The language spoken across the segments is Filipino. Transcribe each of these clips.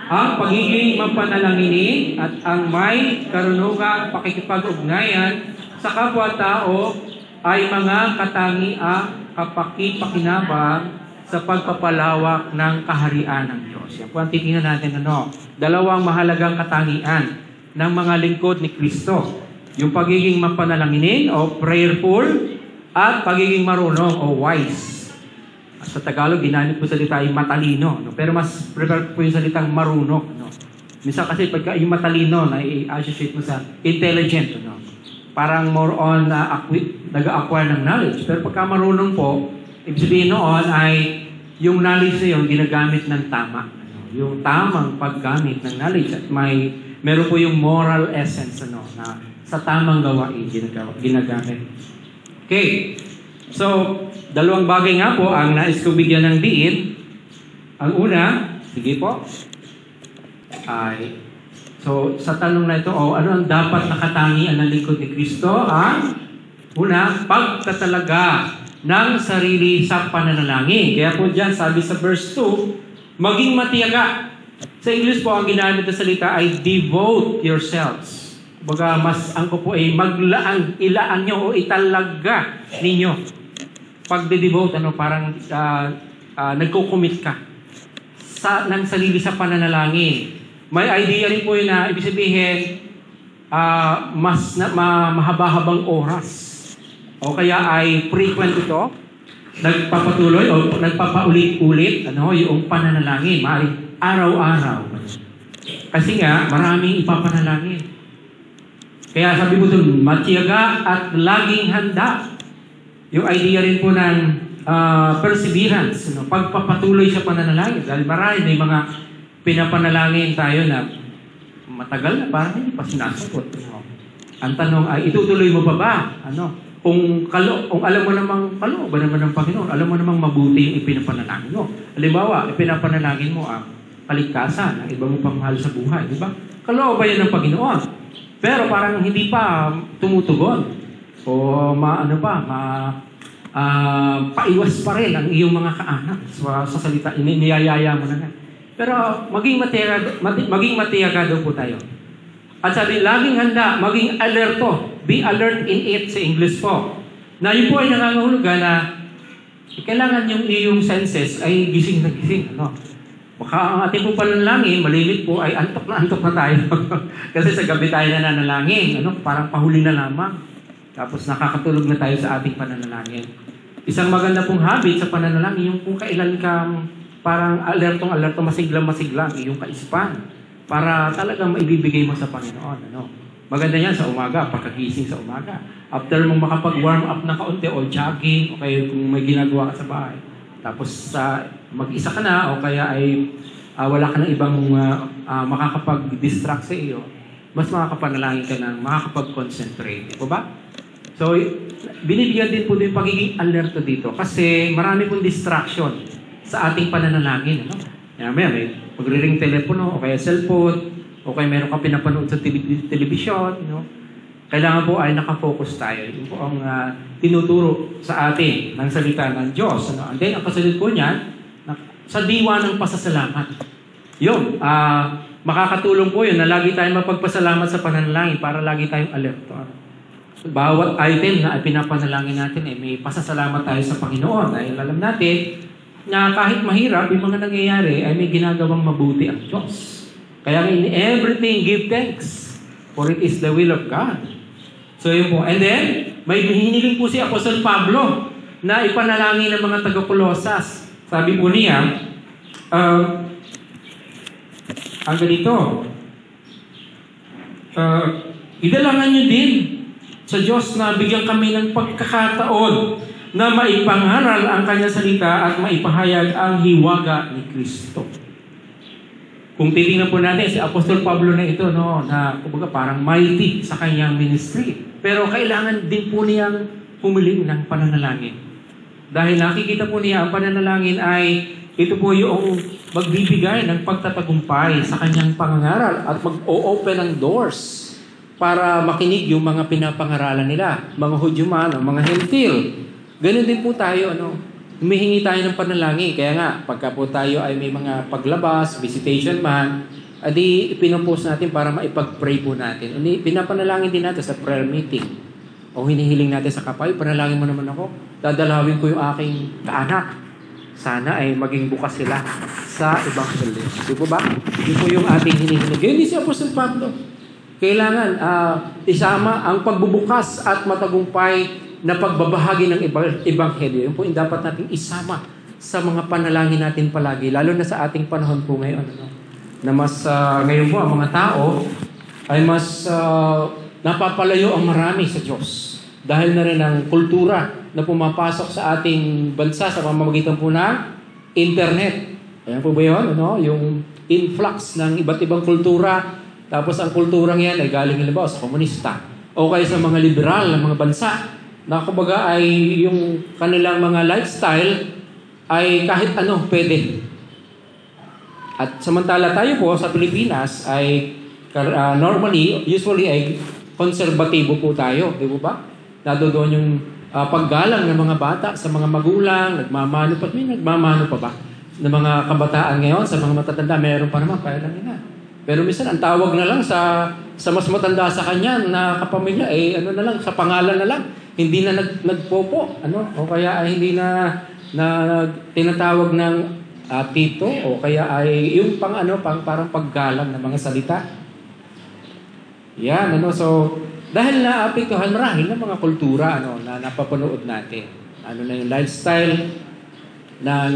Ang pagiging mapanalangin at ang may karunungang pakikipag-ugnayan sa kapwa-tao ay mga kapakipakinabang sa pagpapalawak ng kaharian ng Diyos. Yan po ang titingnan natin, dalawang mahalagang katangian ng mga lingkod ni Kristo. Yung pagiging mapanalangin o prayerful at pagiging marunong o wise. Sa Tagalog, ginamit po salita ay matalino. Pero mas prefer po yung salitang marunong. Minsan kasi pagka yung matalino, na-associate mo sa intelligent. Parang more on nag-acquire ng knowledge. Pero pagka marunong po, ibig sabihin noon ay yung knowledge na yun ginagamit ng tama. Yung tamang paggamit ng knowledge. At meron po yung moral essence na sa tamang gawain ginagamit. Okay. So, dalawang bagay nga po ang nais ko bigyan ng diin. Ang una, sige po, so sa tanong na ito, ano ang dapat nakatangian ng lingkod ni Kristo? Ang una, pagtatalaga ng sarili sa pananalangin. Kaya po dyan, sabi sa verse 2, maging matiyaga. Sa English po, ang ginamit na salita ay devote yourselves. Baga, ang ko po ay ilaan nyo o italaga ninyo. Pagde-devote, parang nagko-commit ka ng sarili sa pananalangin. May idea rin po yun na ibig sabihin mahaba-habang oras. O kaya ay frequent ito, nagpapatuloy o nagpapaulit-ulit yung pananalangin. Maaaring araw-araw. Kasi nga, maraming ipapanalangin. Kaya sabi mo doon, matiyaga at laging handa. Yung idea rin po ng perseverance, pagpapatuloy sa pananalangin. Dahil may mga pinapanalangin tayo na matagal na, parang hindi pa sinasagot. Ang tanong ay, itutuloy mo pa ba? Kung alam mo namang kalooban naman ng Panginoon, alam mo namang mabuti yung ipinapanalangin mo. Halimbawa, ipinapanalangin mo ang kaligtasan ng iba mo pang mahal sa buhay. Di ba? Kalooban yan ng Panginoon. Pero parang hindi pa tumutugon. O paiwas pa rin ang iyong mga kaanak sa salita. Niyayaya mo na nga. Pero maging matiyaga daw po tayo. At sabi, laging handa, maging alerto. Be alert in it sa English po. Na yun po ay nangangahulugan na kailangan yung iyong senses ay gising na gising. Baka ang ating po panalangin, malimit po ay antok na tayo. Kasi sa gabi tayo nananalangin. Parang pahuli na lamang. Tapos nakakatulog na tayo sa ating pananalangin. Isang maganda pong habit sa pananalangin, yung kung kailan kang parang alerto, masiglang iyong kaisipan para talagang maibibigay mo sa Panginoon. Maganda yan sa umaga, pagkagising sa umaga. After mong makapag-warm up na kaunti o jogging, o kaya kung may ginagawa ka sa bahay. Tapos mag-isa ka na o kaya ay wala ka ng ibang makakapag-distract sa iyo, mas makakapanalangin ka na makakapag-concentrate. Ito ba? So, binibigyan din po yung pagiging alerto dito kasi marami pong distraction sa ating pananalangin. May magre-ring telepono o kaya cellphone o kaya meron ka pinapanood sa telebisyon. Kailangan po ay nakafocus tayo. Yun po ang tinuturo sa atin ng salita ng Diyos. And then, ang kasunod po niyan, sa diwa ng pasasalamat. Yun, makakatulong po yun na lagi tayong mapagpasalamat sa pananalangin para lagi tayong alerto. Bawat item na pinapanalangin natin may pasasalamat tayo sa Panginoon dahil alam natin na kahit mahirap, yung mga nangyayari ay may ginagawang mabuti ang Diyos. Kaya in everything, give thanks, for it is the will of God. So yun po. And then, may hiniling po si Apostol Pablo na ipanalangin ng mga taga-Colosas. Sabi po niya, ang ganito, idalangin niyo din sa Diyos na bigyan kami ng pagkakataon na maipangaral ang kanyang salita at maipahayag ang hiwaga ni Kristo. Kung titingnan po natin si Apostol Pablo na ito, na kumbaga parang mighty sa kanyang ministry. Pero kailangan din po niyang humiling ng pananalangin. Dahil nakikita po niya ang pananalangin ay ito po yung magbibigay ng pagtatagumpay sa kanyang pangangaral at mag-o-open ng doors para makinig yung mga pinapangaralan nila, mga Hudyo man o mga Hentil. Ganun din po tayo, humihingi tayo ng panalangin. Kaya nga, pagka po tayo ay may mga paglabas, visitation man, adi ipinopost natin para maipag-pray po natin. Pinapanalangin din natin sa prayer meeting. O hinihiling natin sa kapay, panalangin mo naman ako. Dadalawin ko yung aking kaanak. Sana ay maging bukas sila sa Ebanghelyo. Di po ba? Di po yung ating hinihiling. Ganyan din si Apostol Pablo. Kailangan isama ang pagbubukas at matagumpay na pagbabahagi ng Ebanghelyo. Yun po yung dapat natin isama sa mga panalangin natin palagi. Lalo na sa ating panahon po ngayon. Na mas ngayon po ang mga tao ay mas napapalayo ang marami sa Diyos. Dahil na rin ang kultura na pumapasok sa ating bansa sa pamamagitan po ng internet. Ayan po ba yun? Yung influx ng iba't ibang kultura. Tapos ang kulturang yan ay galing halimbawa sa komunista. O kaya sa mga liberal na mga bansa. Na kumbaga ay yung kanilang mga lifestyle ay kahit ano pwede. At samantala tayo po sa Pilipinas ay usually ay konserbatibo po tayo. Di ba? Nadoon yung paggalang ng mga bata sa mga magulang, nagmamano pa. May nagmamano pa ba? Ng mga kabataan ngayon, sa mga matatanda, meron pa naman, kaya lang na. Pero minsan, ang tawag na lang sa mas matanda sa kanya na kapamilya, na lang, sa pangalan na lang. Hindi na nagpopo, o kaya ay hindi na tinatawag ng tito, o kaya ay yung parang paggalang ng mga salita. Yan, so, dahil naapektuhan marahil ng mga kultura, na napapanood natin. Na yung lifestyle ng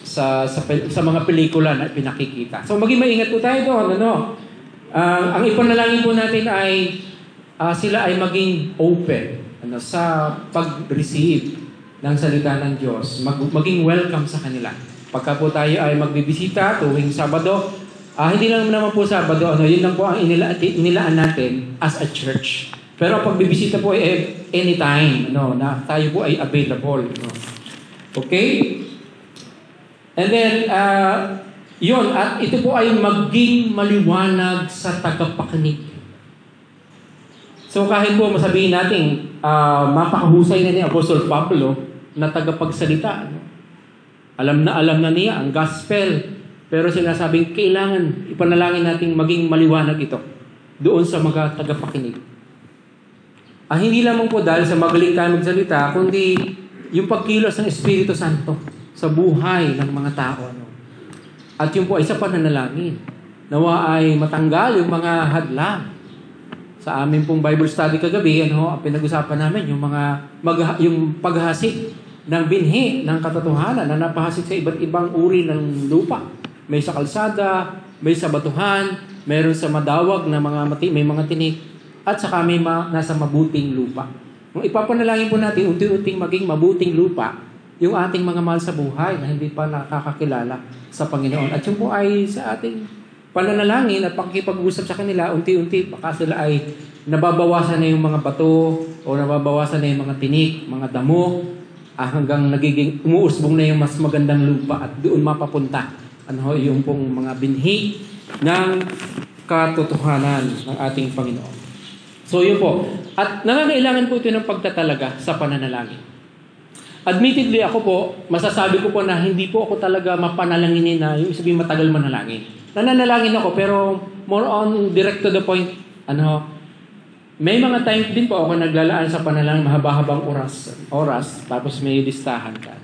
sa mga pelikula na pinakikita. So, maging maingat po tayo doon, ang ipanalangin po natin ay sila ay maging open sa pag-receive ng salita ng Diyos. Maging welcome sa kanila. Pagka po tayo ay magbibisita tuwing Sabado, hindi lang naman po Sabado, yun lang po ang inilaan natin as a church. Pero pag bibisita po ay anytime, na tayo po ay available. Okay? And then, yun, at ito po ay maging maliwanag sa tagapakinig. So kahit po masabihin natin, mapakahusay na ni Apostol Pablo na tagapagsalita. Alam na niya ang gospel. Pero sinasabing kailangan ipanalangin natin maging maliwanag ito doon sa mga tagapakinig. Hindi lamang po dahil sa magaling tayo magsalita, kundi yung pagkilos ng Espiritu Santo sa buhay ng mga tao. At yun po ay sa pananalangin. Nawa ay matanggal yung mga hadlang. Sa amin pong Bible study kagabi, ang pinag-usapan namin yung yung paghasik ng binhi ng katotohanan na napahasik sa iba't ibang uri ng lupa. May sa kalsada, may sa batuhan, meron sa madawag na may mga tinik, at saka may nasa mabuting lupa. Kung ipapanalangin po natin, unti-unting maging mabuting lupa, yung ating mga mahal sa buhay na hindi pa nakakakilala sa Panginoon. At yun po ay sa ating pananalangin at pakikipag-usap sa kanila, unti-unti baka sila ay nababawasan na yung mga bato o nababawasan na yung mga tinik, mga damo, hanggang nagiging umuusbong na yung mas magandang lupa at doon mapapunta yung pong mga binhi ng katotohanan ng ating Panginoon. So yun po. At nangangailangan po ito ng pagtatalaga sa pananalangin. Admittedly ako po, masasabi ko po na hindi po ako talaga mapanalanginin na yung sabihin matagal manalangin. Nananalangin ako pero more on direct to the point. May mga time din po ako naglalaan sa panalangin mahaba-habang oras tapos may listahan ka.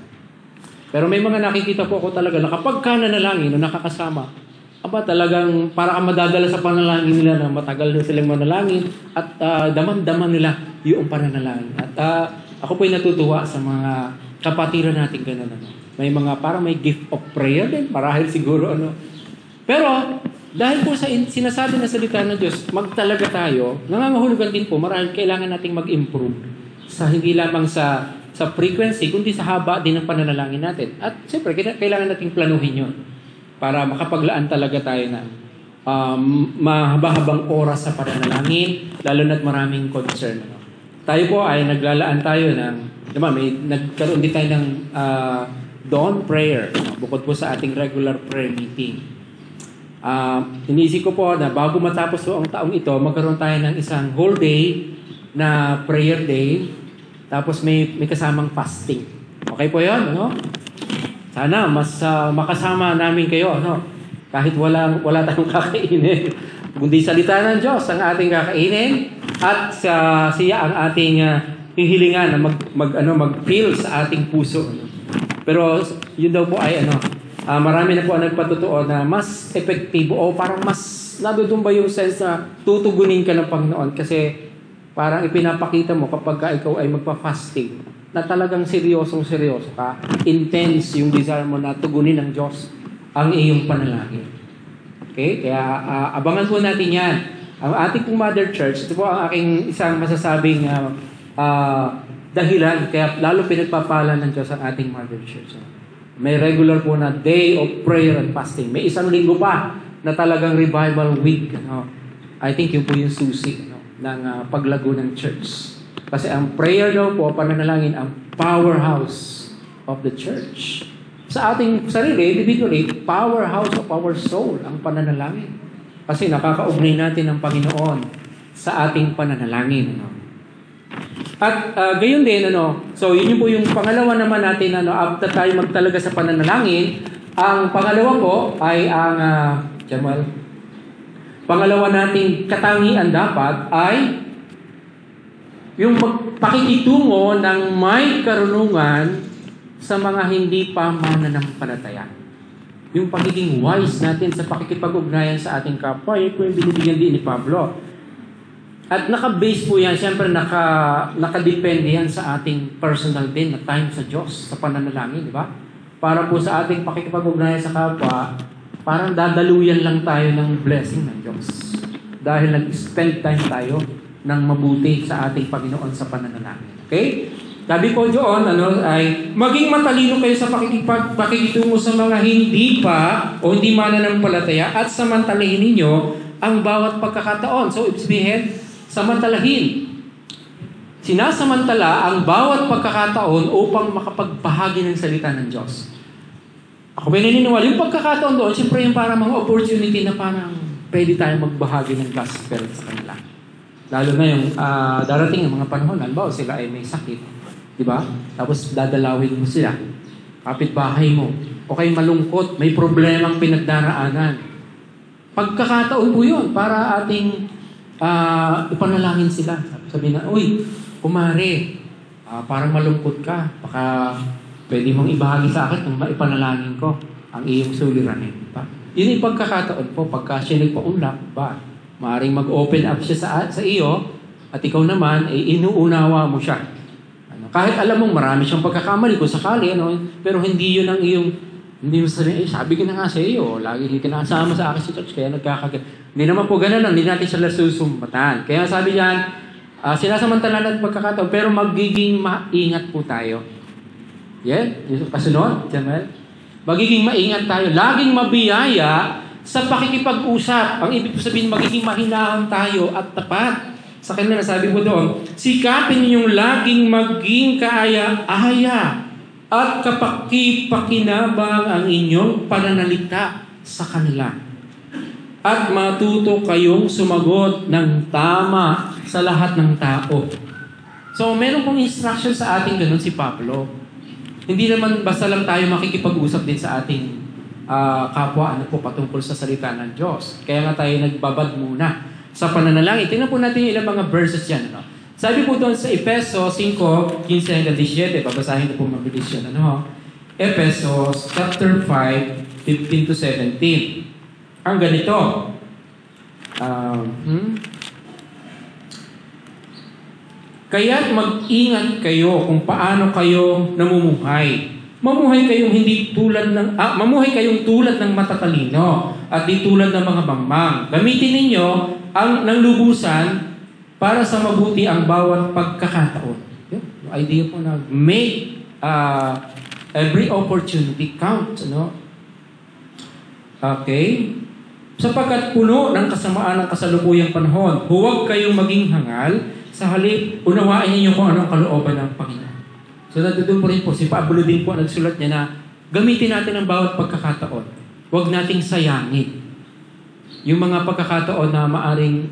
Pero may mga nakikita po ako talaga na kapag ka nanalangin o nakakasama, talagang para ka madadala sa panalangin nila na matagal na silang manalangin at daman-daman nila yung pananalangin. At ako po'y natutuwa sa mga kapatiran natin ganun. May mga parang may gift of prayer din, marahil siguro Pero dahil po sa sinasabi na salita ng Diyos, magtalaga tayo, nangangahulugan din po, marahil kailangan nating mag-improve sa hindi lamang sa frequency, kundi sa haba din ng pananalangin natin. At siyempre, kailangan nating planuhin yun para makapaglaan talaga tayo na mahaba-habang oras sa pananalangin, lalo na't maraming concern. Tayo po ay naglalaan tayo ng, nagkaroon din tayo ng dawn prayer, bukod po sa ating regular prayer meeting. Iniisip ko po na bago matapos po ang taong ito, magkaroon tayo ng isang whole day na prayer day Tapos may kasamang fasting. Okay po yun, ano? Sana mas makasama namin kayo, ano? Kahit wala tayong kakainin. Kundi salita ng Diyos ang ating kakainin at siya ang ating hihilingan na mag-feel sa ating puso. Ano? Pero yun daw po ay marami na po ang nagpatutuo na mas epektibo o parang mas nadudumba yung sense na tutugunin ka ng Panginoon kasi parang ipinapakita mo kapag ikaw ay magpa-fasting na talagang seryoso ka, intense yung desire mo na tugunin ng Diyos ang iyong panalangin. Okay? Kaya abangan po natin yan. Ang ating pong Mother Church, ito po ang aking isang masasabing dahilan kaya lalo pinagpapala ng Diyos ang ating Mother Church. May regular po na day of prayer and fasting. May isang linggo pa na talagang revival week. I think yun po yung susi ng paglago ng church. Kasi ang prayer daw po, pananalangin, ang powerhouse of the church. Sa ating sarili, individually, powerhouse of our soul ang pananalangin. Kasi nakakaugnay natin ang Panginoon sa ating pananalangin. At gayon din, so yun po yung pangalawa naman natin, after tayo magtalaga sa pananalangin, ang pangalawa po ay ang, Jamal, pangalawa nating katangian dapat ay yung pakikitungo ng may karunungan sa mga hindi pa mananampalataya. Yung pagiging wise natin sa pakikipag-ugnayan sa ating kapwa, yun po yung binibigyan din ni Pablo. At naka-base po yan, siyempre nakadepende yan sa ating personal din na time sa Diyos, sa pananalangin, di ba? Para po sa ating pakikipag-ugnayan sa kapwa, parang dadaluyan lang tayo ng blessing ng Diyos. Dahil nag-spend time tayo ng mabuti sa ating Panginoon sa pananalangin. Okay? Sabi po doon, ay maging matalino kayo sa pakikitungo sa mga hindi pa o hindi mananampalataya at samantalahin ninyo ang bawat pagkakataon. So, ibig sabihin, samantalahin. Sinasamantala ang bawat pagkakataon upang makapagbahagi ng salita ng Diyos. Ako ba naniniwala? Yung pagkakataon doon, siyempre yung parang mga opportunity na parang pwede tayong magbahagi ng gospel sa kanila. Lalo na yung darating ng mga panahon, halimbawa sila ay may sakit. Diba? Tapos dadalawin mo sila. Kapitbahay mo. O kayo malungkot, may problemang pinagdaraanan. Pagkakataon po yun para ating ipanalangin sila. Sabi na, uy, kumare, parang malungkot ka. Baka pwede mong ibahagi sa akin kung maipanalangin ko ang iyong suliranin. Diba? Yun yung pagkakataon po. Pagka siya nagpaunlak, ba? Maaring mag-open up siya sa iyo at ikaw naman, inuunawa mo siya. Kahit alam mong marami siyang pagkakamali kung sakali, pero hindi yun ang iyong, hindi mo sabihin, sabi ko na nga sa iyo, lagi kinasama sa akin sa church, kaya nagkakagat. Hindi naman po ganun, hindi natin sila susumbatan. Kaya sabi diyan, sinasamantala natin pagkakataon, pero magiging maingat po tayo. Yeah? Yung kasunod, Jamal? Magiging maingat tayo. Laging mabiyaya sa pakikipag-usap. Ang ibig sabihin, magiging mahinahon tayo at tapat. Sa kanila, sabi ko doon, sikapin ninyong laging maging kaaya-aya at kapaki-pakinabang ang inyong pananalita sa kanila. At matuto kayong sumagot ng tama sa lahat ng tao. So, meron pong instruction sa ating ganun si Pablo. Hindi naman basta lang tayo makikipag-usap din sa ating kapwa patungkol sa salita ng Diyos. Kaya nga tayo nagbabad muna sa pananalangin. Tingnan po natin yung ilang mga verses yan. Sabi po doon sa Efesos 5:15-17, babasahin ko po mabilis yun. Efesos chapter 5, 15-17. Ang ganito. Kaya't mag-ingat kayo kung paano kayo namumuhay. Mamuhay kayong tulad ng matatalino at di tulad ng mga bangmang. Gamitin ninyo ang lubusan para sa mabuti ang bawat pagkakataon. Yung idea po na make every opportunity count. Okay? Sapagkat puno ng kasamaan ng kasalukuyang panahon, huwag kayong maging hangal, sa halip, unawain ninyo kung anong kalooban ng Panginoon. So, doon po rin po, si Pablo din po nagsulat niya na gamitin natin ang bawat pagkakataon. Huwag nating sayangin yung mga pagkakataon na maaring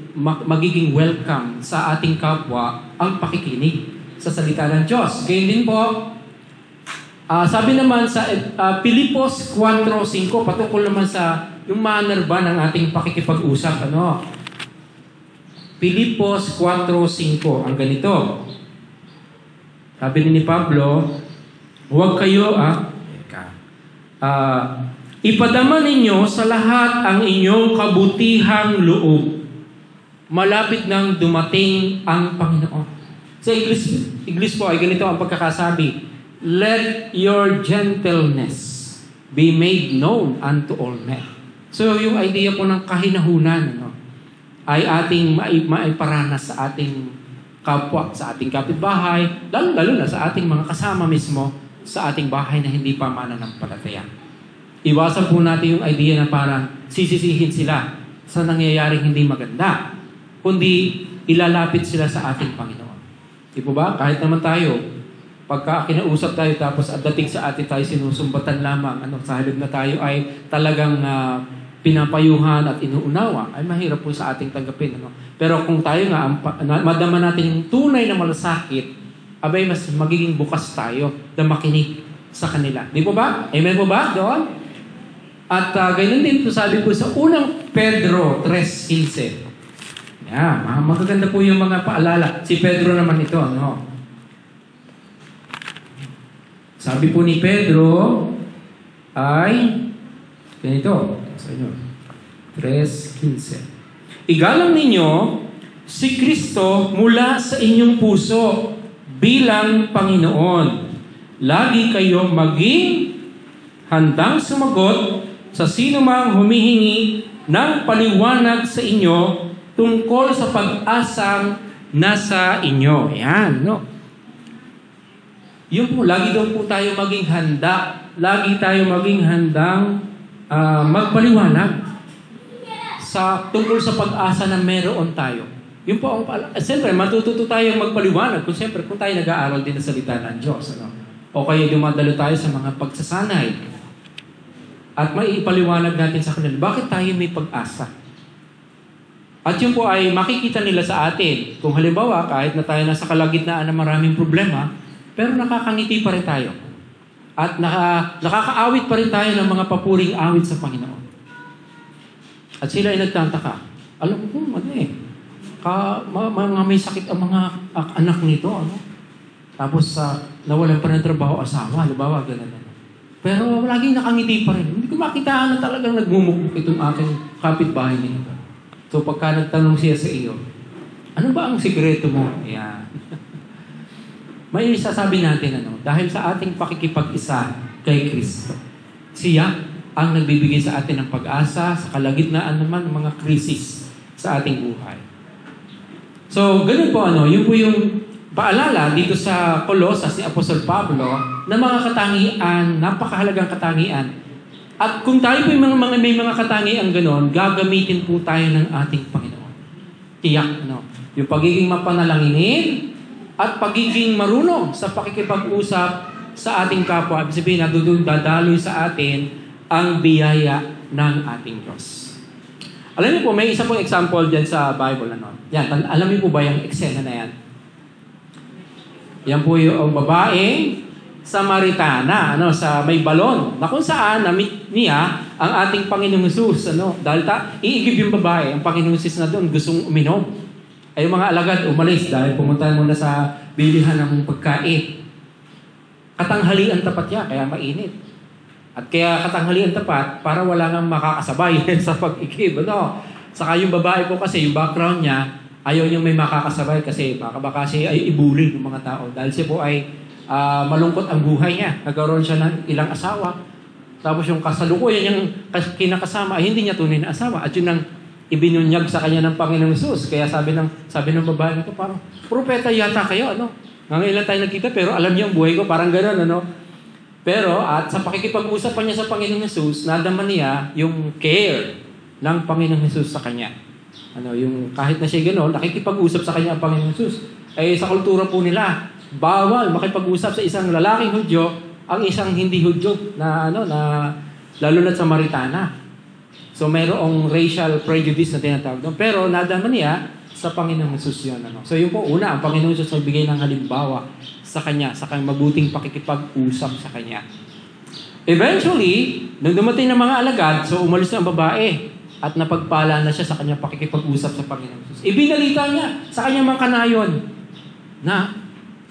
magiging welcome sa ating kapwa ang pakikinig. sa salita ng Diyos. Ganyan din po, sabi naman sa Filipos 4:5, patungkol naman sa yung manner ba ng ating pakikipag-usap. Filipos 4:5, ang ganito. Sabi ni Pablo, huwag kayo, ipadama ninyo sa lahat ang inyong kabutihang loob. Malapit nang dumating ang Panginoon. Sa English po ay ganito ang pagkakasabi, let your gentleness be made known unto all men. So yung idea po ng kahinahunan ay ating maiparanas sa ating kapwa, sa ating kapitbahay, lalo na sa ating mga kasama mismo sa ating bahay na hindi pa mananampalataya. Iwasan po natin yung idea na parang sisisihin sila sa nangyayaring hindi maganda, kundi ilalapit sila sa ating Panginoon. Di po ba? Kahit naman tayo, pagka kinausap tayo tapos at dating sa atin tayo sinusumbatan lamang, sa halip na tayo ay talagang pinapayuhan at inuunawa, ay mahirap po sa ating tanggapin. Pero kung tayo nga, madama natin yung tunay na malasakit, abay mas magiging bukas tayo na makinig sa kanila. Di po ba? Amen po ba doon? At ganyan din po sabi po sa unang Pedro 3:15. Magaganda po yung mga paalala. Si Pedro naman ito. Sabi po ni Pedro ay ganito sa inyo. 3:15. Igalang ninyo si Kristo mula sa inyong puso bilang Panginoon. Lagi kayong maging handang sumagot sa sino mang humihingi ng paliwanag sa inyo tungkol sa pag-asang nasa inyo. Yan, Yun po, lagi daw po tayo maging handa. Lagi tayo maging handang magpaliwanag tungkol sa pag-asa na meron tayo. Yun po, siyempre, matututo tayong magpaliwanag kung tayo nag-aaral din ng salita ng Diyos. O kaya dumadalo tayo sa mga pagsasanay. At maipaliwanag natin sa kanila, bakit tayo may pag-asa? At yun po ay makikita nila sa atin. Kung halimbawa, kahit na tayo nasa kalagitnaan ng maraming problema, pero nakakangiti pa rin tayo. At nakakaawit pa rin tayo ng mga papuring awit sa Panginoon. At sila ay nagtataka. Alam ko, mga may sakit ang mga anak nito. Tapos nawalan pa ng trabaho asawa. Halimbawa, gano'n. Pero laging nakangiti pa rin. Hindi ko makitaan na talagang nagmumukbuk itong aking kapitbahay nito. So pagka nagtanong siya sa iyo, ano ba ang sikreto mo? Ayan. May isasabi natin dahil sa ating pakikipag-isa kay Kristo. Siya ang nagbibigay sa atin ng pag-asa sa kalagitnaan naman ng mga krisis sa ating buhay. So, ganun po yun po yung paalala dito sa Colosas ni Apostol Pablo na mga katangian, napakahalagang katangian. At kung tayo po may mga katangian gano'n, gagamitin po tayo ng ating Panginoon. Tiyak, yung pagiging mapanalanginin at pagiging marunong sa pakikipag-usap sa ating kapwa. Ibig sabihin, dadaloy sa atin ang biyaya ng ating Diyos. Alam niyo po, may isa pong example dyan sa Bible. Yan, alam niyo po ba yung eksena na yan? Yan po yung babaeng Samaritana, sa may balon, na kung saan na-meet niya ang ating Panginoong Jesus, dahil iigib yung babae, ang Panginoong Jesus na doon, gustong uminom. Ay yung mga alagad umalis dahil pumunta muna sa bilihan ng pagkain. Katanghalian tapat niya, kaya mainit. At kaya katanghalian tapat, para wala nang makakasabay sa pag-igib, Saka yung babae po kasi, yung background niya, ayaw niyang may makakasabay kasi baka siya ay ibuli ng mga tao. Dahil siya po ay malungkot ang buhay niya. Nagkaroon siya ng ilang asawa. Tapos yung kasalukuyan niyang kinakasama ay hindi niya tunay na asawa. At yun ang ibinunyag sa kanya ng Panginoong Jesus. Kaya sabi ng babae nito, parang, propeta yata kayo, Ngayon lang tayo nagkita, pero alam niyo ang buhay ko, parang gano'n, Pero, at sa pakikipag-usap pa niya sa Panginoong Jesus, nadama niya yung care ng Panginoong Jesus sa kanya. Yung kahit na siya gano'n, nakikipag-usap sa kanya ang Panginoong Jesus. Sa kultura po nila, bawal makipag-usap sa isang lalaking Hudyo ang isang hindi Hudyo na lalo na Samaritana. So mayroong racial prejudice na tinatawag doon. Pero nadama niya sa Panginoong Jesus yun. So yun po, una, ang Panginoong Jesus nagbigay ng halimbawa sa Kanya, sa kanyang mabuting pakikipag-usap sa Kanya. Eventually, nung dumating ng mga alagad, so umalis na ang babae at napagpala na siya sa kanyang pakikipag-usap sa Panginoong Jesus. Ibinalita niya sa kanyang mga kanayon na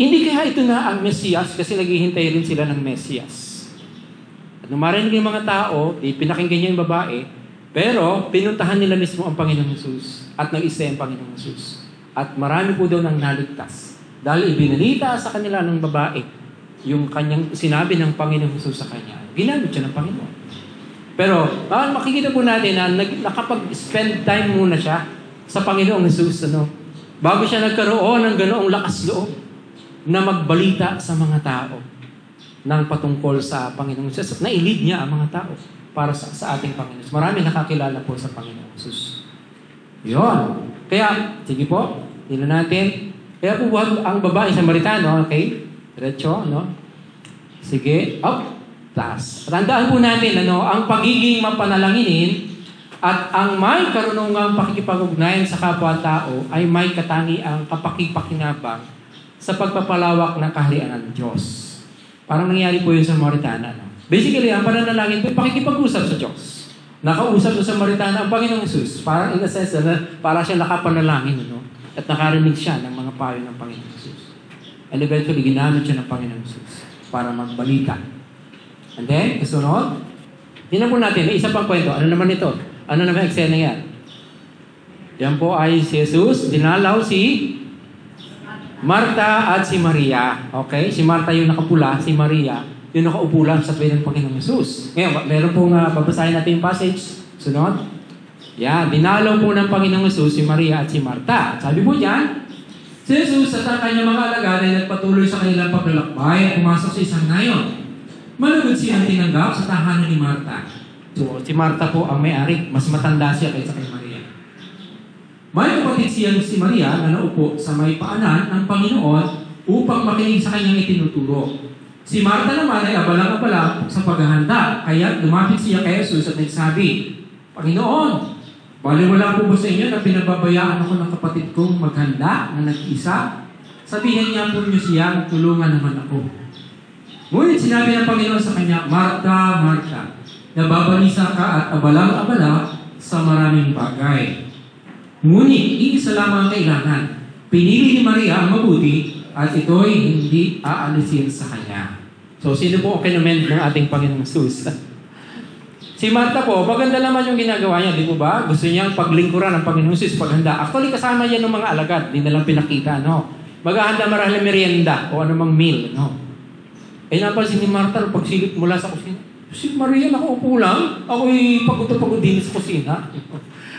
hindi kaya ito na ang Mesiyas kasi naghihintay rin sila ng Mesiyas. At nung marinig yung mga tao, pinakinggan niya yung babae, pero pinuntahan nila mismo ang Panginoong Jesus at nag-isa ang Panginoong Jesus. At marami po daw nang naligtas. Dahil ibinalita sa kanila ng babae yung kanyang sinabi ng Panginoong Jesus sa kanya. Ginamit siya ng Panginoon. Pero makikita po natin na nakapag-spend time muna siya sa Panginoong Jesus. Bago siya nagkaroon ng ganoong lakas loob na magbalita sa mga tao ng patungkol sa Panginoong Jesus. Na-lead niya ang mga tao para sa ating Panginoon. Marami nakakilala po sa Panginoong Jesus. Yun. Kaya, sige po, tingnan natin. Kaya po ang babae Samaritano, okay? Diretso, Sige, up, taas. Tandaan po natin, ang pagiging mapanalanginin at ang may karunungang pakikipag-ugnayan sa kapwa-tao ay may katangiang kapakipakinabang sa pagpapalawak ng kaharian ng Diyos. Parang nangyari po yun sa Samaritana. Basically, ang pananalangin po ay pakikipag-usap sa Diyos. Nakausap sa Samaritana ang Panginoong Jesus. Parang in a sense, para siya nakapanalangin, at nakarinig siya ng mga payo ng Panginoong Jesus. And eventually, ginamit siya ng Panginoong Jesus para magbalita. And then, kasunod, tingnan po natin, may isa pang kwento. Ano naman ito? Ano naman eksena yan? Yan po ay si Jesus, dinalaw si Marta at si Maria. Okay? Si Marta yung nakapula, si Maria yung nakaupo lang sa tabi ng Panginoong Jesus. Ngayon, meron pong babasahin natin yung passage. Sunod. Yan, dinalaw po ng Panginoong Jesus si Maria at si Marta. Sabi po dyan, si Jesus at ang kanyang mga alagad ay nagpatuloy sa kanilang paglalakbay at pumasok sa isang nayon. Malugod siyang tinanggap sa tahanan ni Marta. So, si Marta po ang may-ari. Mas matanda siya kaysa kay Maria. May kapatid siyang si Maria na naupo sa may paanan ng Panginoon upang makinig sa kanyang itinuturo. Si Marta naman ay abalang-abala sa paghahanda. Kaya lumapit siya kay Jesus at nagsabi, Panginoon, baliwala po ba sa inyo na pinababayaan ako ng kapatid kong maghanda na nag-isa? Sabihin niya po niyo siya, tulungan naman ako. Ngunit sinabi ng Panginoon sa kanya, Marta, Marta, nababalisa ka at abalang-abala sa maraming bagay. Ngunit, iisa lamang ang kailangan. Pinili ni Maria ang mabuti at ito'y hindi aalisin sa kanya. So, sino po ang kinamend ng ating Panginoong Jesus? Si Marta po, maganda naman yung ginagawa niya, di po ba? Gusto niyang paglingkuran ng Panginoong Jesus paghanda. Actually, kasama yan ng mga alagad. Di nalang pinakita, Maghahanda marahil merienda o anumang meal, Eh, napansin ni Marta, pagsilip mula sa kusina, si Maria, nakaupo lang. Ako'y pagod din sa kusina.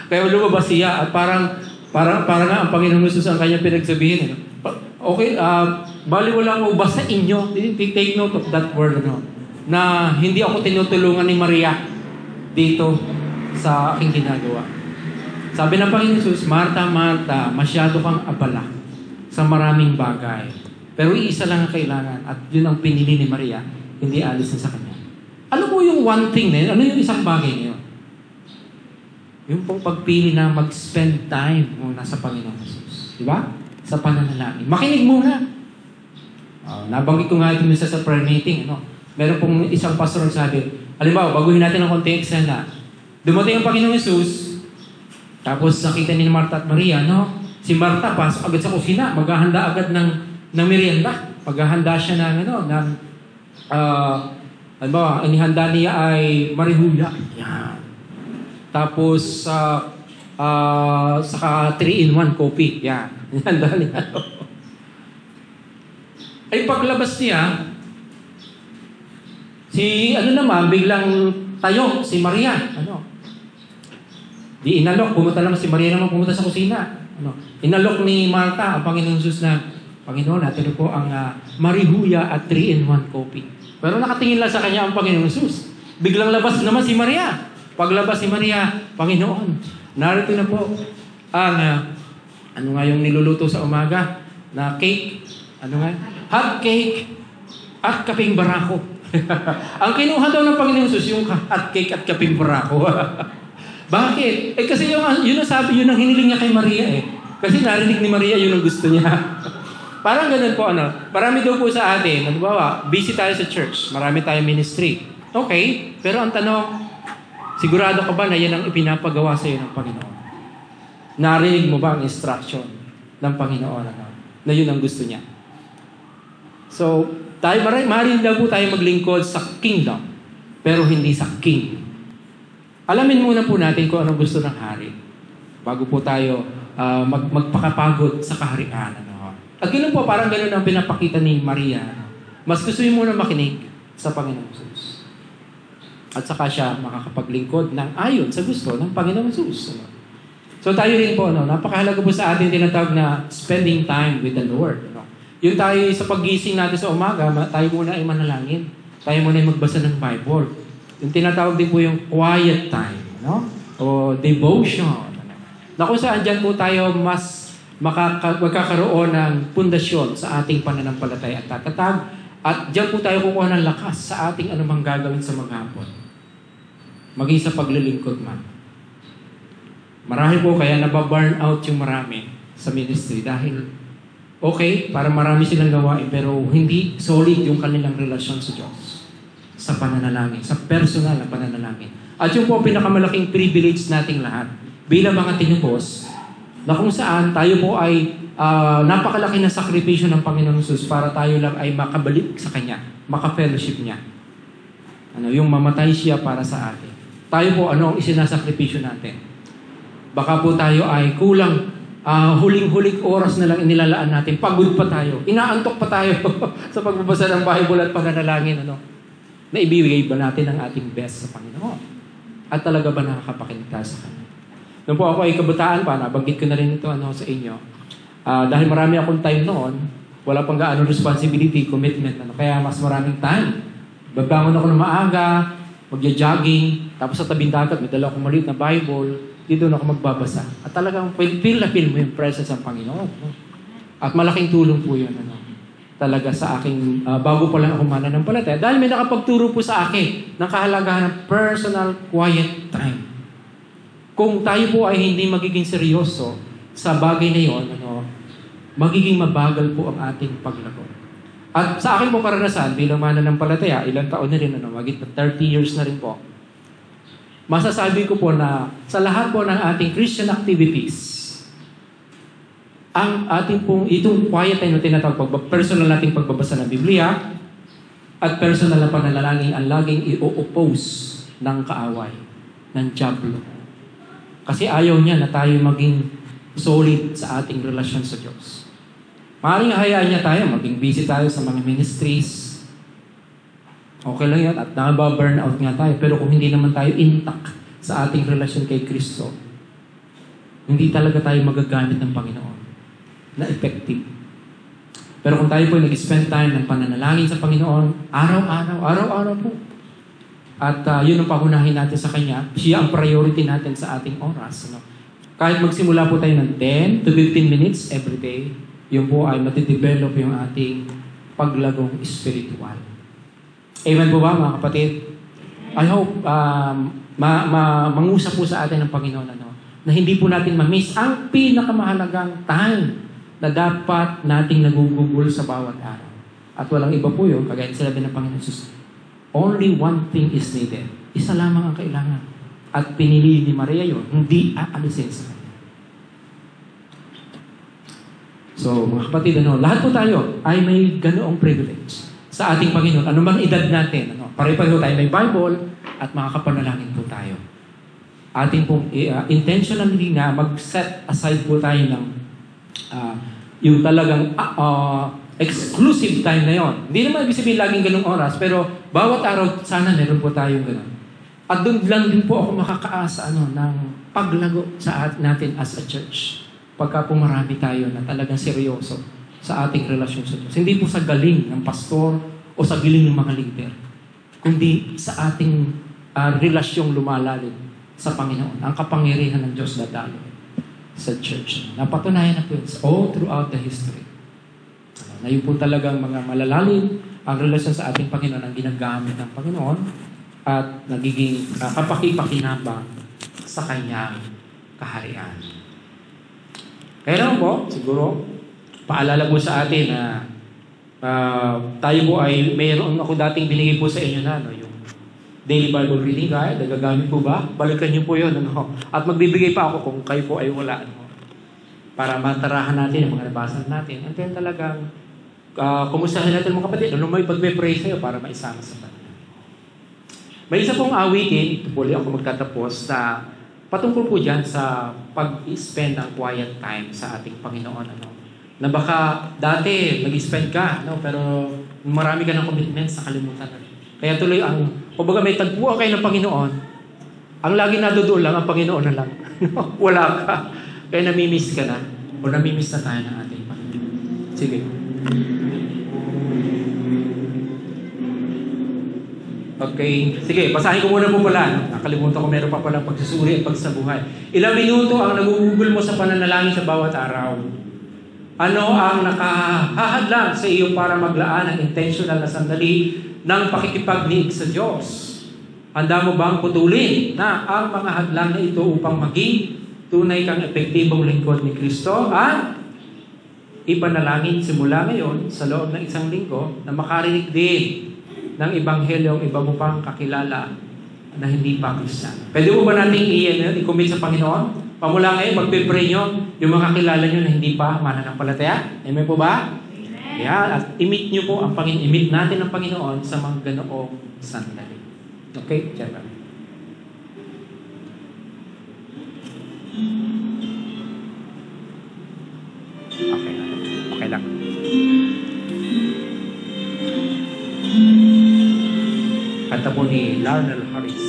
Kaya lumabas siya at parang nga ang Panginoong Jesus ang kanyang pinagsabihin. Okay, baliwala ko ba sa inyo? Take note of that word, na hindi ako tinutulungan ni Maria dito sa aking ginagawa. Sabi ng Panginoon Jesus, Marta, Marta, masyado kang abala sa maraming bagay. Pero isa lang ang kailangan at yun ang pinili ni Maria, hindi alis na sa kanya. Ano po yung one thing na yun? Ano yung isang bagay niyo? Yung pong pagpili na mag-spend time muna sa Panginoon Jesus. Di ba? Sa pananalangin. Makinig muna. Nabanggit ko nga ito minsan sa prayer meeting. Meron pong isang pastor ang sabi, halimbawa, baguhin natin ang konti eksena. Dumating ang Panginoong Jesus, tapos nakita ni Marta at Maria, si Marta pasok agad sa kusina, maghahanda agad ng merienda. Paghahanda siya ng halimbawa, ang ihanda niya ay marihuya. Yan. Tapos, saka 3-in-1 coffee. Yan. Ihanda niya. Ay paglabas niya, naman, biglang tayo, si Maria. Di inalok, pumunta naman si Maria naman pumunta sa kusina. Inalok ni Marta ang Panginoon Jesus na, Panginoon, natin po ang marihuya at 3-in-1 coffee. Pero nakatingin lang sa kanya ang Panginoon Jesus. Biglang labas naman si Maria. Paglabas si Maria, Panginoon, narito na po ang, yung niluluto sa umaga na cake, hot cake at kaping barako. Ang kinuha daw ng Panginoon Jesus, yung hot cake at kaping barako. Bakit? Kasi yun ang hiniling niya kay Maria Kasi narinig ni Maria yun ang gusto niya. Parang ganun po, marami daw po sa atin, halimbawa, busy tayo sa church, marami tayong ministry. Okay, pero ang tanong, sigurado ka ba na yan ang ipinapagawa sa iyo ng Panginoon? Narinig mo ba ang instruction ng Panginoon na yun ang gusto niya? So, maaaring daw po tayo maglingkod sa kingdom, pero hindi sa king. Alamin muna po natin kung anong gusto ng hari bago po tayo magpakapagod sa kaharian. At yun po, parang gano'n ang pinapakita ni Maria. Mas gusto niyo muna makinig sa Panginoong Jesus. At saka siya makakapaglingkod ng ayon sa gusto ng Panginoong Jesus. So tayo rin po, napakahalaga po sa atin tinatawag na spending time with the Lord. Yung tayo sa paggising natin sa umaga, tayo muna ay manalangin. Tayo muna ay magbasa ng Bible. Yung tinatawag din po yung quiet time. O devotion. Na kung saan dyan po tayo mas magkakaroon ng pundasyon sa ating pananampalataya at tatatag. At dyan po tayo kukuha ng lakas sa ating anumang gagawin sa maghapon. Maging sa paglilingkod man. Marahil po kaya nababurn out yung marami sa ministry dahil okay, para marami silang gawain pero hindi solid yung kanilang relasyon sa Diyos. Sa pananalangin, sa personal na pananalangin. At yung po pinakamalaking privilege nating lahat bilang mga tinupos na kung saan tayo po ay napakalaki na sakripisyo ng Panginoong Jesus para tayo lang ay makabalik sa Kanya, maka-fellowship niya. Yung mamatay siya para sa atin. Tayo po, ano ang isinasakripisyo natin? Baka po tayo ay kulang, huling-huling oras na lang inilalaan natin. Pagod pa tayo. Inaantok pa tayo sa pagbabasa ng Bible at pananalangin. Na ibibigay ba natin ang ating best sa Panginoon? At talaga ba nakakapakinig tayo sa Kanya? Nung po ako ay kabataan pa, nabanggit ko na rin ito sa inyo. Dahil marami akong time noon, wala pang gaano responsibility, commitment. Kaya mas maraming time. Babangon ako ng maaga, magja-jogging, tapos sa tabing dagat, may dala akong maliit na Bible, dito na ako magbabasa. At talagang feel na feel mo yung presence ng Panginoon. At malaking tulong po yun. Talaga sa aking, bago pa lang ako mananampalataya. Dahil may nakapagturo po sa akin ng kahalagahan ng personal quiet time. Kung tayo po ay hindi magiging seryoso sa bagay na yon, magiging mabagal po ang ating paglago. At sa akin po karanasan, bilang mananampalataya, ilang taon na rin, magit na 30 years na rin po, masasabi ko po na sa lahat po ng ating Christian activities, ang ating pong, itong quiet time na tinatawag, personal nating pagbabasa ng Biblia, at personal na pananalangin ang laging i-oppose ng kaaway, ng diablo. Kasi ayaw niya na tayo maging solid sa ating relasyon sa Diyos. Maaaring hayaan niya tayo, maging busy tayo sa mga ministries. Okay lang yan at nababurn out nga tayo. Pero kung hindi naman tayo intact sa ating relasyon kay Kristo, hindi talaga tayo magagamit ng Panginoon na effective. Pero kung tayo po nag-spend time ng pananalangin sa Panginoon, araw-araw po. At yun ang pahunahin natin sa Kanya. Siya ang priority natin sa ating oras. Kahit magsimula po tayo ng 10 to 15 minutes every day, yun po ay matidevelop yung ating paglagong spiritual. Amen po ba mga kapatid? I hope mangusap po sa atin ng Panginoon na hindi po natin ma-miss ang pinakamahalagang time na dapat nating nagugugol sa bawat araw. At walang iba po yun, kagaya sinabi ng Panginoon Jesus, only one thing is needed. Isa lamang ang kailangan. At pinili ni Maria yun, hindi aalisin sa kanya. So, mga kapatid, lahat po tayo ay may ganoong privilege sa ating Panginoon. Ano mang edad natin. Pare-pareho tayo may Bible at makakapanalangin po tayo. Ating pong intentionally na mag-set aside po tayo ng yung talagang exclusive time na yon. Hindi naman ibig sabihin laging ganung oras, pero bawat araw sana meron po tayong ganun. At doon lang din po ako makakaasa ng paglago sa natin as a church. Pagka po marami tayo na talagang seryoso sa ating relasyon sa Diyos. Hindi po sa galing ng pastor o sa galing ng mga leader, kundi sa ating relasyong lumalalim sa Panginoon. Ang kapangyarihan ng Diyos dadalo sa church. Napatunayan na po yun all throughout the history. Na yun po talagang mga malalalim ang relasyon sa ating Panginoon ang ginagamit ng Panginoon at nagiging kapakipakinabang sa Kanyang kaharian. Kaya naman po, siguro, paalala po sa atin na tayo po ay mayroon ako dating binigay po sa inyo na yung Daily Bible Reading Guide. Nagagamit po ba? Balikan niyo po yun. At magbibigay pa ako kung kayo po ay wala. Para matarahan natin ang mga nabasa natin. And then talagang kumustahin natin mga kapatid. Ano may pagpe-pray sa'yo para maisama sa kanila. May isa pong awitin, ito po ako magtatapos, na patungkol po dyan sa pag-spend ng quiet time sa ating Panginoon. Na baka dati mag-spend ka, pero marami ka ng commitments na kalimutan na. Kaya tuloy kumbaga may tagpuan kayo ng Panginoon, ang lagi nadodoon lang, ang Panginoon na lang. Wala ka. Kaya namimiss ka na. O namimiss na tayo ng ating Panginoon. Sige. Okay. Sige, basahin ko muna po pala. Nakalimutan ko meron pa palang pagsusuri at pagsabuhay. Ilang minuto ang nagugugol mo sa pananalangin sa bawat araw? Ano ang nakahahadlang sa iyo para maglaan ng intentional na sandali ng pakikipagniig sa Diyos? Handa mo bang putulin na ang mga hadlang na ito upang maging tunay kang epektibong lingkod ni Kristo at ipanalangin simula ngayon sa loob ng isang linggo na makarinig din ng Ebanghelyo ang iba mo pang kakilala na hindi pa Kristiyano? Pwede mo ba natin i-commit sa Panginoon? Pamula ngayon, magpipray nyo yung mga kakilala nyo na hindi pa mananampalataya. Amen po ba? Amen. Yeah, at imit nyo po ang Panginoon. Imit natin ang Panginoon sa mga ganoong sandali. Okay? Check. Okay lang. Kanta po ni Larnell Harris.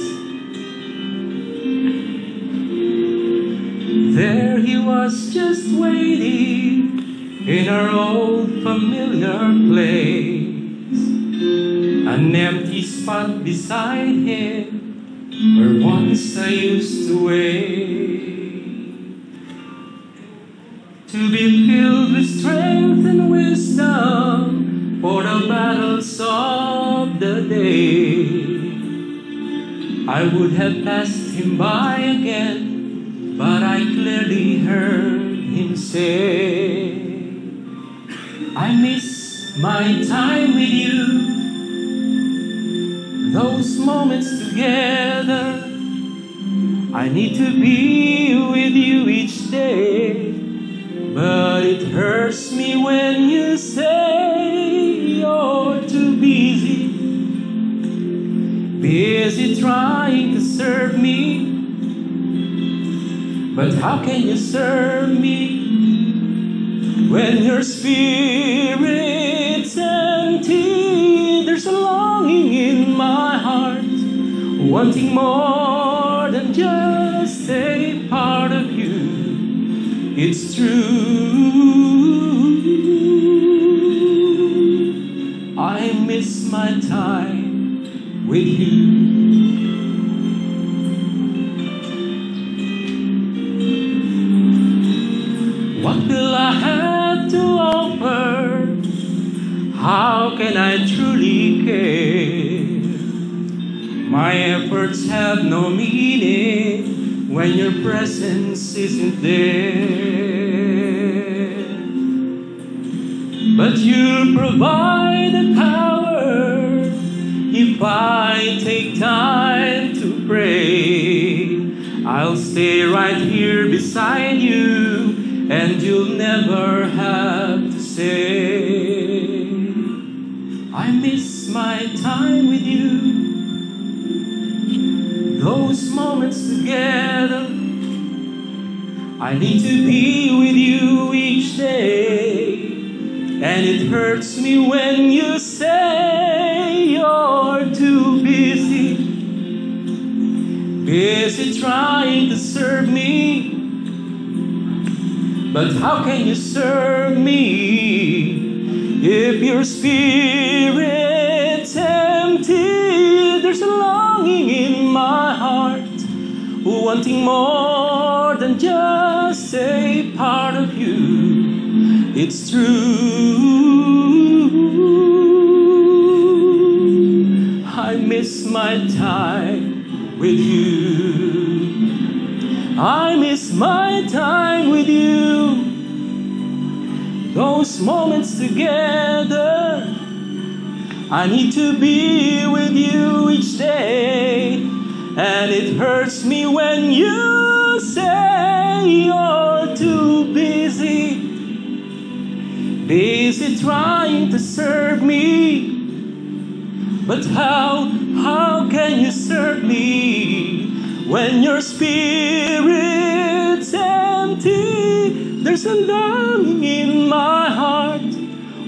There he was just waiting in our old familiar place, an empty spot beside him where once I used to wait, to be filled with strength and wisdom for the battles of the day. I would have passed him by again, but I clearly heard him say, I miss my time with you, those moments together. I need to be with you each day, but it hurts me when you say you're too busy trying to serve me. But how can you serve me when your spirit's empty? There's a longing in my heart, wanting more than just a part of you. It's true, I miss my time with you. What will I have to offer? How can I truly care? My efforts have no meaning when your presence isn't there. But you'll provide the power if I take time to pray. I'll stay right here beside you, and you'll never have to say, I miss my time with you, those moments together. I need to be with you each day, and it hurts me when you say you're too busy trying to serve me. But how can you serve me if your spirit's empty? There's a longing in my heart, wanting more than just a part of you. It's true, I miss my time with you. I miss my time with you. those moments together. I need to be with you each day, and it hurts me when you say you're too busy trying to serve me. But how can you serve me when your spirit's empty? There's a longing in my heart,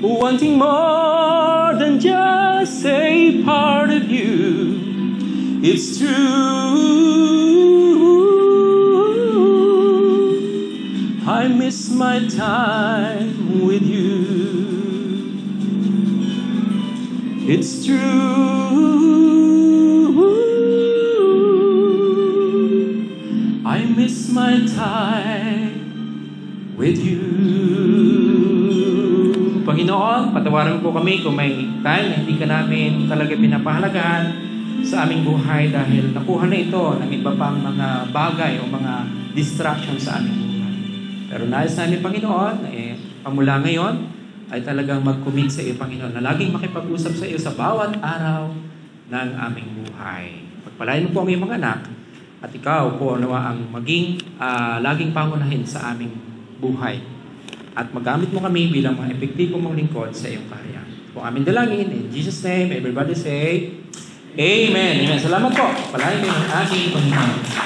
wanting more than just a part of you. It's true, I miss my time with you. It's true, I miss my time with you. Panginoon, patawaran po kami kung may time na hindi ka namin talaga pinapahalagahan sa aming buhay dahil nakuha na ito ng iba pang mga bagay o mga distraction sa aming buhay. Pero nais namin, Panginoon, pamula ngayon, ay talagang mag-commit sa iyo, Panginoon, na laging makipag-usap sa iyo sa bawat araw ng aming buhay. Pagpalain mo po ang iyong mga anak, at ikaw po nawa ang maging laging pangunahin sa aming buhay. At magamit mo kami bilang mga epektibong mong lingkod sa iyong karya. Po aming dalangin, in Jesus' name, everybody say, Amen. Amen. Salamat po. Palain mo ang aking Panginoon.